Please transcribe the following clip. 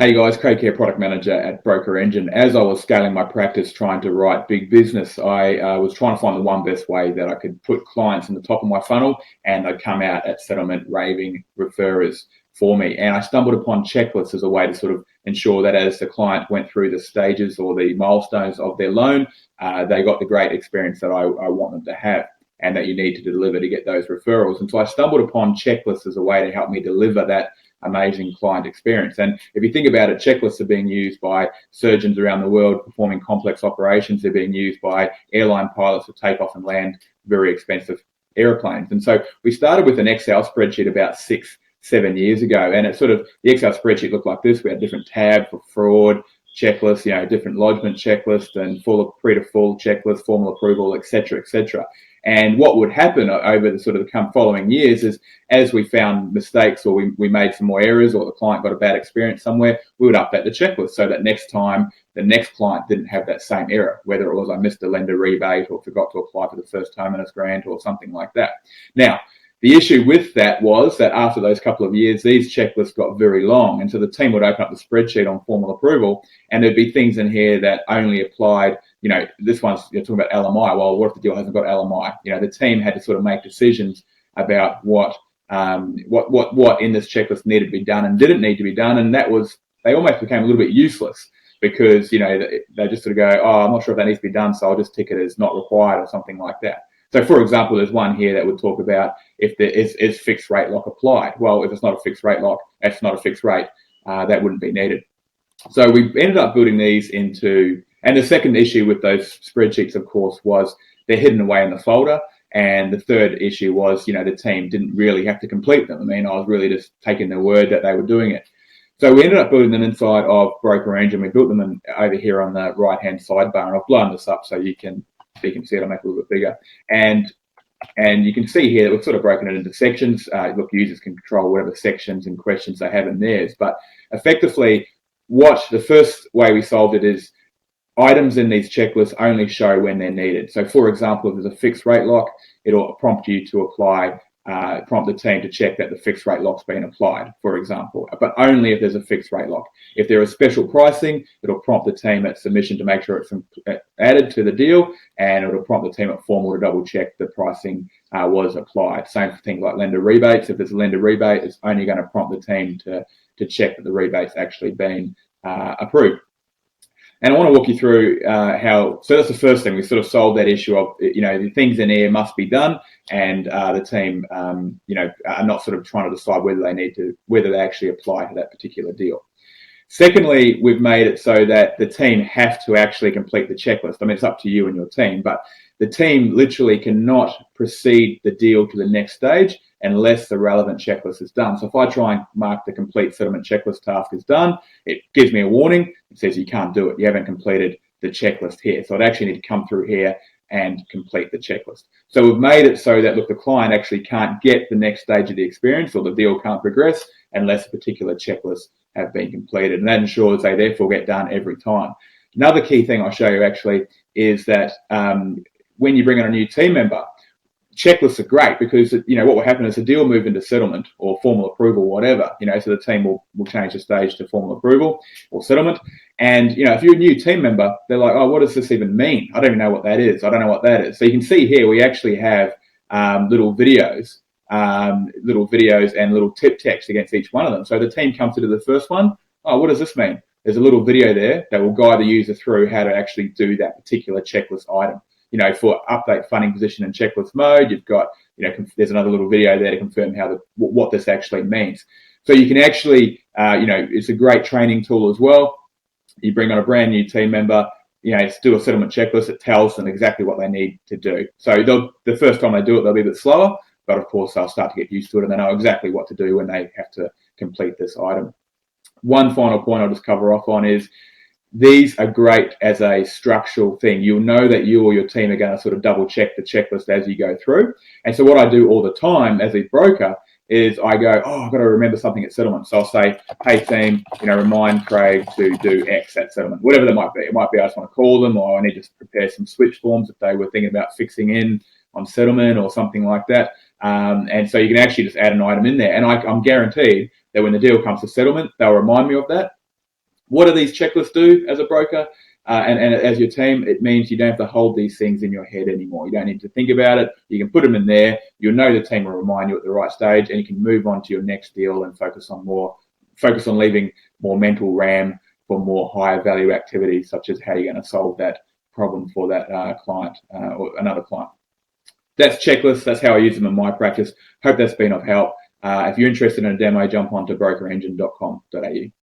Hey guys, Craig here, product manager at Broker Engine. As I was scaling my practice trying to write big business, I was trying to find the one best way that I could put clients in the top of my funnel and they'd come out at settlement raving referrers for me. And I stumbled upon checklists as a way to sort of ensure that as the client went through the stages or the milestones of their loan, they got the great experience that I want them to have and that you need to deliver to get those referrals. And so I stumbled upon checklists as a way to help me deliver that amazing client experience. And if you think about it, checklists are being used by surgeons around the world performing complex operations. They're being used by airline pilots to take off and land very expensive airplanes. And so we started with an Excel spreadsheet about 6-7 years ago, and the Excel spreadsheet looked like this. We had different tabs for fraud checklists, different lodgement checklists and full pre to full checklist, formal approval, etc., etc. And what would happen over the following years is, as we found mistakes or we made some more errors or the client got a bad experience somewhere, we would update the checklist so that next time the next client didn't have that same error, whether it was I missed a lender rebate or forgot to apply for the first homeowners grant or something like that. Now, the issue with that was that after those couple of years, these checklists got very long. And so the team would open up the spreadsheet on formal approval and there'd be things in here that only applied. This one's talking about LMI. Well, what if the deal hasn't got LMI? The team had to sort of make decisions about what in this checklist needed to be done and didn't need to be done. And they almost became a little bit useless because, they just sort of go, oh, I'm not sure if that needs to be done, so I'll just tick it as not required or something like that. So, for example, there's one here that would talk about if there is fixed rate lock applied. Well, if it's not a fixed rate lock, it's not a fixed rate. That wouldn't be needed. So we ended up building these into, and the second issue with those spreadsheets, of course, was they're hidden away in the folder. And the third issue was, the team didn't really have to complete them. I mean, I was really just taking their word that they were doing it. So we ended up building them inside of Broker Engine. We built them over here on the right-hand sidebar, and I've blown this up so you can see it. I'll make it a little bit bigger. And you can see here that we've sort of broken it into sections. Users can control whatever sections and questions they have in theirs. But effectively, the first way we solved it is items in these checklists only show when they're needed. So, for example, if there's a fixed rate lock, it'll prompt you to prompt the team to check that the fixed rate lock's been applied, for example, but only if there's a fixed rate lock. If there is special pricing, it'll prompt the team at submission to make sure it's added to the deal, and it'll prompt the team at formal to double check the pricing was applied. Same for things like lender rebates. If there's a lender rebate, it's only going to prompt the team to check that the rebate's actually been approved. And I want to walk you through so that's the first thing. We sort of solved that issue of, the things in here must be done, and the team, are not sort of trying to decide whether they actually apply to that particular deal. Secondly, we've made it so that the team have to actually complete the checklist. I mean, it's up to you and your team, but the team literally cannot proceed the deal to the next stage unless the relevant checklist is done. So if I try and mark the complete settlement checklist task is done, it gives me a warning. It says you can't do it. You haven't completed the checklist here. So I'd actually need to come through here and complete the checklist. So we've made it so that, the client actually can't get the next stage of the experience, or the deal can't progress unless a particular checklist have been completed. And that ensures they therefore get done every time. Another key thing I'll show you actually is that when you bring on a new team member, checklists are great because, what will happen is the deal will move into settlement or formal approval, whatever, so the team will change the stage to formal approval or settlement. And, if you're a new team member, they're like, oh, what does this even mean? I don't even know what that is. I don't know what that is. So you can see here, we actually have little videos and little tip text against each one of them. So the team comes into the first one. Oh, what does this mean? There's a little video there that will guide the user through how to actually do that particular checklist item. For update funding position and checklist mode, you've got, there's another little video there to confirm what this actually means. So you can actually, it's a great training tool as well. You bring on a brand new team member, do a settlement checklist. It tells them exactly what they need to do. So the first time they do it, they'll be a bit slower, but of course they'll start to get used to it and they know exactly what to do when they have to complete this item. One final point I'll just cover off on is, these are great as a structural thing. You'll know that you or your team are going to sort of double check the checklist as you go through. And so what I do all the time as a broker is I go, oh, I've got to remember something at settlement. So I'll say, hey team, remind Craig to do X at settlement, whatever that might be. It might be I just want to call them, or I need to prepare some switch forms if they were thinking about fixing in on settlement or something like that. And so you can actually just add an item in there. And I'm guaranteed that when the deal comes to settlement, they'll remind me of that. What do these checklists do as a broker? And as your team, it means you don't have to hold these things in your head anymore. You don't need to think about it. You can put them in there. You'll know the team will remind you at the right stage, and you can move on to your next deal and focus on leaving more mental RAM for more higher value activities, such as how you're going to solve that problem for that client or another client. That's checklists. That's how I use them in my practice. Hope that's been of help. If you're interested in a demo, jump on to brokerengine.com.au.